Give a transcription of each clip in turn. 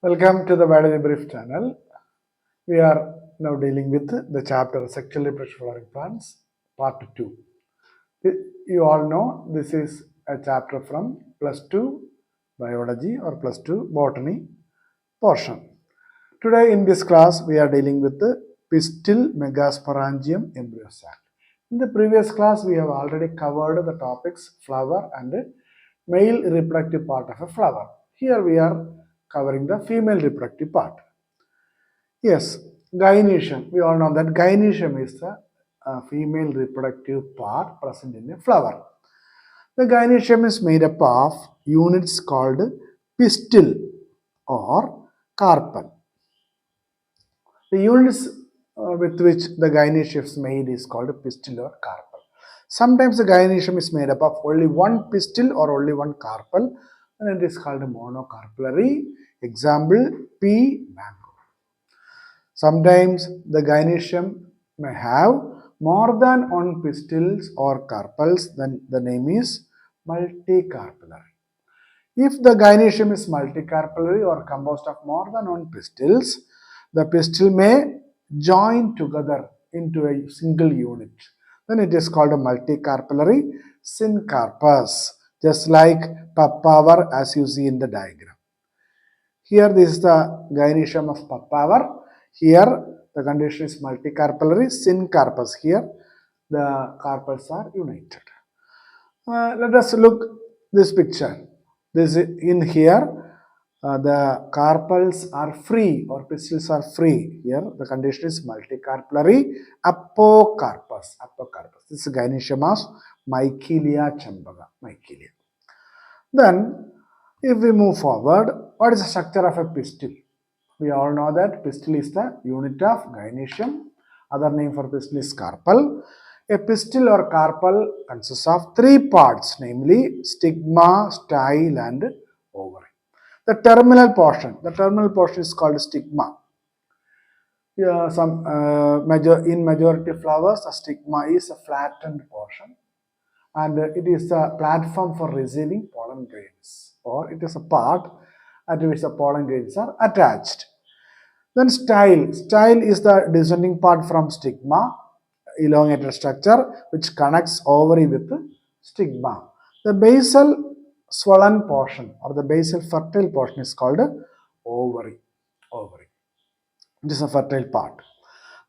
Welcome to the Biology Brief channel. We are now dealing with the chapter Sexually Reproductive Flowering Plants, Part 2. You all know this is a chapter from plus 2 Biology or plus 2 Botany portion. Today in this class we are dealing with the pistil megasporangium embryo sac. In the previous class we have already covered the topics flower and male reproductive part of a flower. Here we are covering the female reproductive part. Yes, gynoecium. We all know that gynoecium is the female reproductive part present in a flower. The gynoecium is made up of units called pistil or carpel. The units with which the gynoecium is made is called pistil or carpel. Sometimes the gynoecium is made up of only one pistil or only one carpel, and it is called monocarpellary. Example, pea, mango. Sometimes the gynoecium may have more than one pistils or carpels, then the name is multicarpellary. If the gynoecium is multicarpellary or composed of more than one pistils, the pistil may join together into a single unit. Then it is called a multicarpellary syncarpus, just like papaver as you see in the diagram. Here this is the gynoecium of papaver. Here the condition is multicarpellary syncarpus. Here the carpels are united. Let us look this picture. This in here the carpels are free or pistils are free. Here the condition is multicarpellary apocarpus. This is gynoecium of Michelia champaga. Then if we move forward, what is the structure of a pistil? We all know that pistil is the unit of gynoecium. Other name for pistil is carpel. A pistil or carpel consists of three parts, namely stigma, style, and ovary. The terminal portion is called stigma. In majority flowers, the stigma is a flattened portion, and it is a platform for receiving pollen grains, or it is a part at which the pollen grains are attached. Then style is the descending part from stigma, elongated structure which connects ovary with stigma. The basal swollen portion or the basal fertile portion is called ovary. It is a fertile part.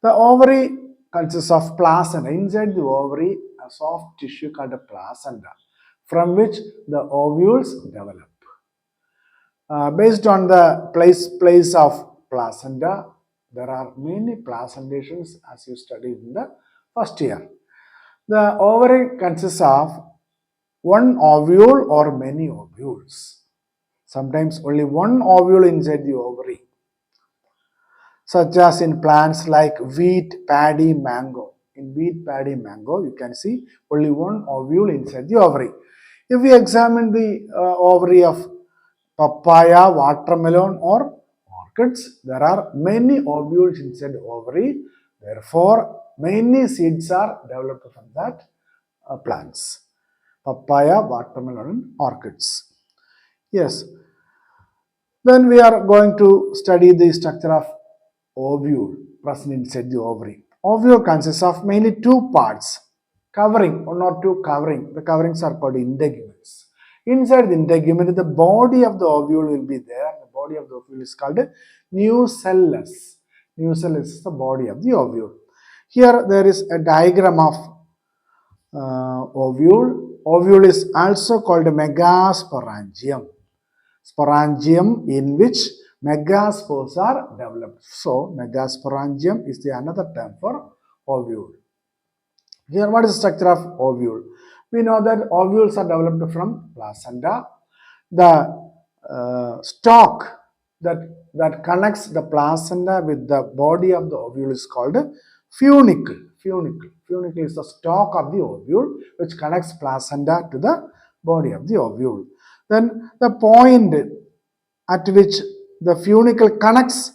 The ovary consists of placenta. Inside the ovary, a soft tissue called a placenta, from which the ovules develop. Based on the place of placenta, there are many placentations as you studied in the first year. The ovary consists of one ovule or many ovules. Sometimes only one ovule inside the ovary, such as in plants like wheat, paddy, mango. In wheat, paddy, mango, you can see only one ovule inside the ovary. If we examine the ovary of papaya, watermelon, or orchids, there are many ovules inside the ovary. Therefore, many seeds are developed from that plants. Papaya, watermelon, and orchids. Yes. Then we are going to study the structure of ovule present inside the ovary. Ovule consists of mainly two parts, covering, one or two covering. The coverings are called integuments. Inside the integument, the body of the ovule will be there. The body of the ovule is called nucellus. Nucellus is the body of the ovule. Here there is a diagram of ovule. Ovule is also called megasporangium. Sporangium in which megaspores are developed. So, megasporangium is the another term for ovule. Here, what is the structure of ovule? We know that ovules are developed from placenta. The stalk that connects the placenta with the body of the ovule is called funicle. Funicle is the stalk of the ovule which connects placenta to the body of the ovule. Then the point at which the funicle connects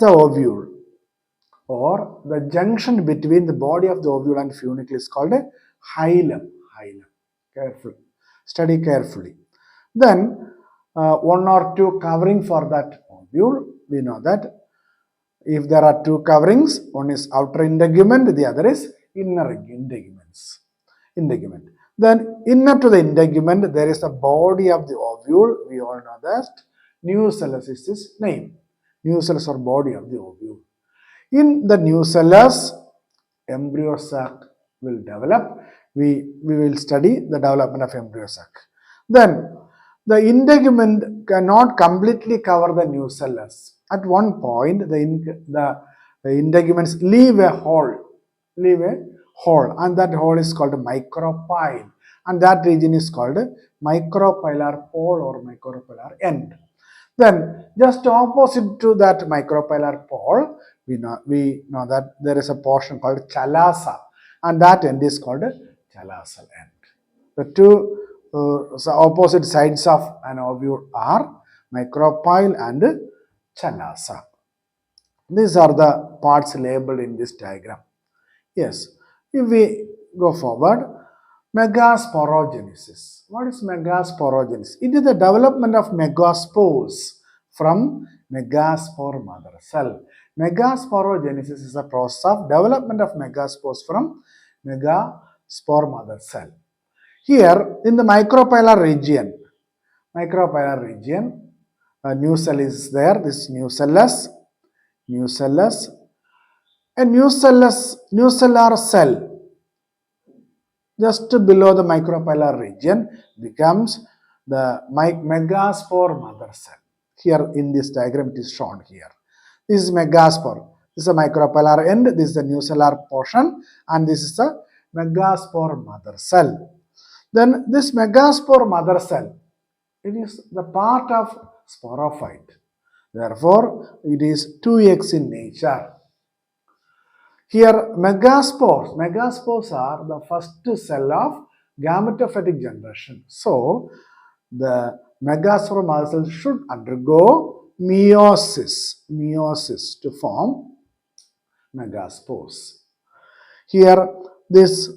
the ovule, or the junction between the body of the ovule and funicle is called a hilum. Study carefully. Then one or two covering for that ovule. We know that if there are two coverings, one is outer integument, the other is inner integument. Then inner to the integument, there is the body of the ovule. We all know that nucellus is its name. Nucellus or body of the ovule. In the nucellus, embryo sac will develop. We will study the development of embryo sac. Then the integument cannot completely cover the nucellus. At one point, the integuments leave a hole, and that hole is called micropyle, and that region is called micropylar pole or micropylar end. Then, just opposite to that micropylar pole, we know that there is a portion called chalasa, and that end is called chalasal end. The two opposite sides of an ovule are micropyle and chalasa. These are the parts labeled in this diagram. Yes, if we go forward, megasporogenesis. What is megasporogenesis? It is the development of megaspores from megaspore mother cell. Megasporogenesis is a process of development of megaspores from megaspore mother cell. Here in the micropylar region, a new cell is there. This nucellus, a nucellar cell just below the micropylar region becomes the megaspore mother cell. Here in this diagram it is shown here. This is megaspore. This is a micropylar end. This is the nucellar portion, and this is a megaspore mother cell. Then this megaspore mother cell, it is the part of sporophyte. Therefore, it is 2x in nature. Here, megaspores are the first cell of gametophytic generation. So, the megaspore mother cell should undergo meiosis to form megaspores. Here, this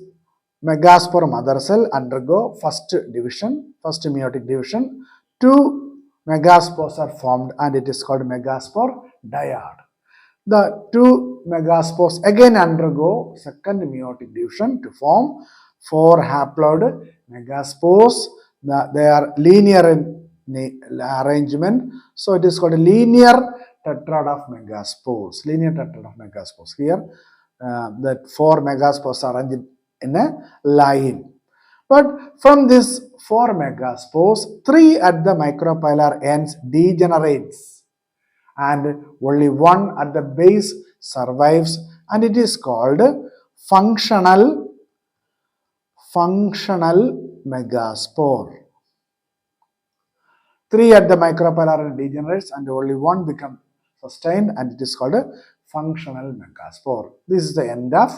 megaspore mother cell undergo first meiotic division. Two megaspores are formed, and it is called megaspore dyad. The two megaspores again undergo second meiotic division to form 4 haploid megaspores. They are linear in arrangement, so it is called a linear tetrad of megaspores. Here, that 4 megaspores are arranged in a line. But from this 4 megaspores, 3 at the micropylar ends degenerates, and only 1 at the base survives, and it is called functional megaspore. 3 at the micropylar degenerates, and only 1 becomes sustained, and it is called a functional megaspore. This is the end of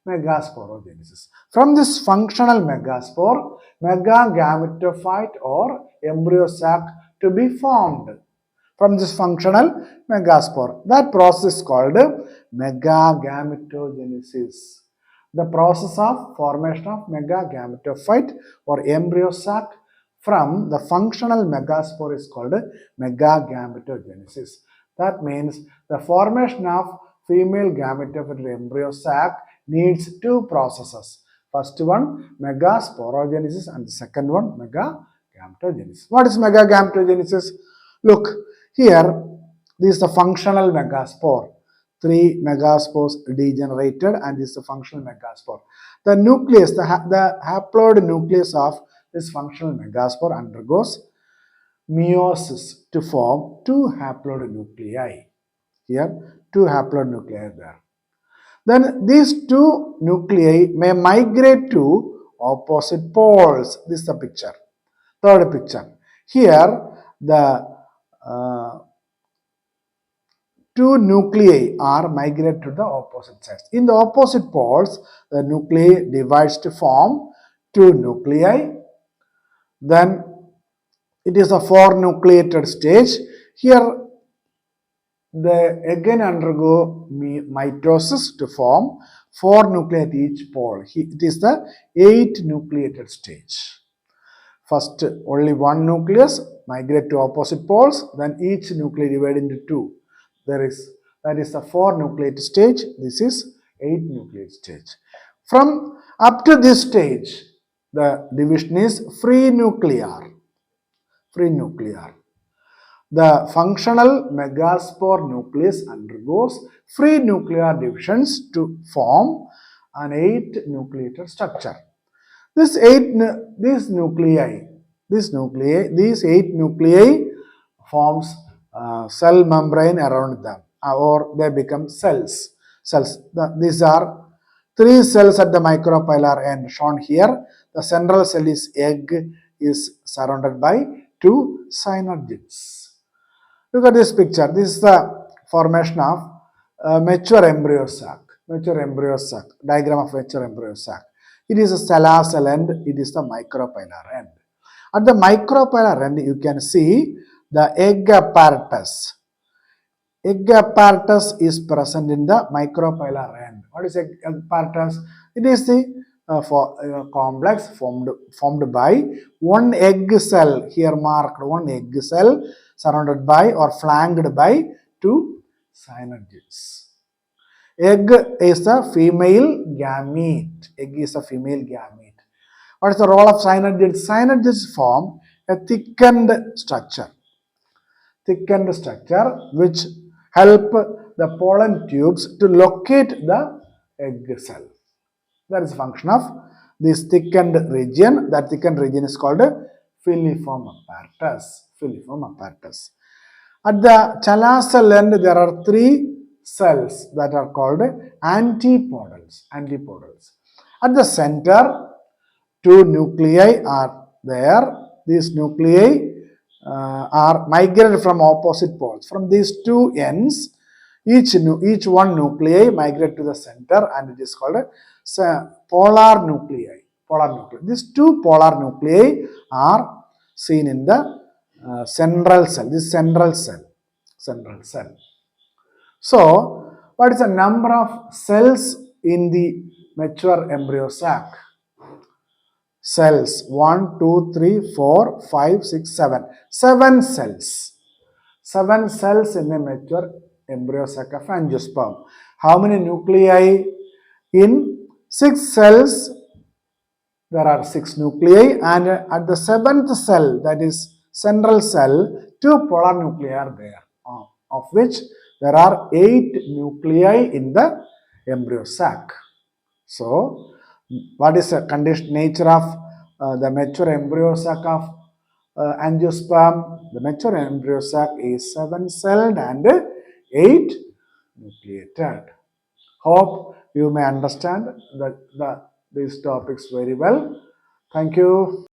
megasporogenesis. From this functional megaspore, megagametophyte or embryo sac to be formed. From this functional megaspore, that process is called megagametogenesis. The process of formation of megagametophyte or embryo sac from the functional megaspore is called megagametogenesis. That means the formation of female gametophyte or embryo sac needs 2 processes. First one, megasporogenesis, and the second one, megagametogenesis. What is megagametogenesis? Look, here, this is the functional megaspore. 3 megaspores degenerated, and this is the functional megaspore. The nucleus, the haploid nucleus of this functional megaspore undergoes meiosis to form 2 haploid nuclei. Here, 2 haploid nuclei are there. Then these 2 nuclei may migrate to opposite poles. This is the picture. Third picture. Here, the 2 nuclei are migrated to the opposite sides. In the opposite poles, the nuclei divides to form 2 nuclei. Then it is a 4 nucleated stage. Here, they again undergo mitosis to form 4 nuclei at each pole. It is the 8 nucleated stage. First, only one nucleus migrate to opposite poles, then each nuclei divided into two. That is the 4 nucleate stage. This is 8 nucleate stage. From up to this stage, the division is free nuclear. Free nuclear. The functional megaspore nucleus undergoes free nuclear divisions to form an 8 nucleated structure. These 8 nuclei forms cell membrane around them, or they become cells. These are 3 cells at the micropylar end shown here. The central cell is egg, is surrounded by 2 synergids. Look at this picture. This is the formation of mature embryo sac. Diagram of mature embryo sac. It is a cell end. It is the micropylar end. At the micropylar end, you can see the egg apparatus. Egg apparatus is present in the micropylar end. What is egg apparatus? It is the complex formed by one egg cell, here marked one egg cell, surrounded by or flanked by 2 synergids. Egg is a female gamete. What is the role of synergids? Synergids form a thickened structure which help the pollen tubes to locate the egg cell. That is the function of this thickened region. That thickened region is called filiform apparatus. At the chalazal end, there are 3 cells that are called antipodals. At the center, 2 nuclei are there. These nuclei are migrated from opposite poles. From these 2 ends, each one nuclei migrate to the center, and it is called polar nuclei. These 2 polar nuclei are seen in the central cell. This central cell. So, what is the number of cells in the mature embryo sac? Cells 1, 2, 3, 4, 5, 6, 7. 7 cells. 7 cells in a mature embryo sac of angiosperm. How many nuclei? In 6 cells, there are 6 nuclei, and at the 7th cell, that is central cell, 2 polar nuclei are there, of which there are 8 nuclei in the embryo sac. So, what is the nature of the mature embryo sac of angiosperm? The mature embryo sac is 7-celled and 8 nucleated. Hope you may understand these topics very well. Thank you.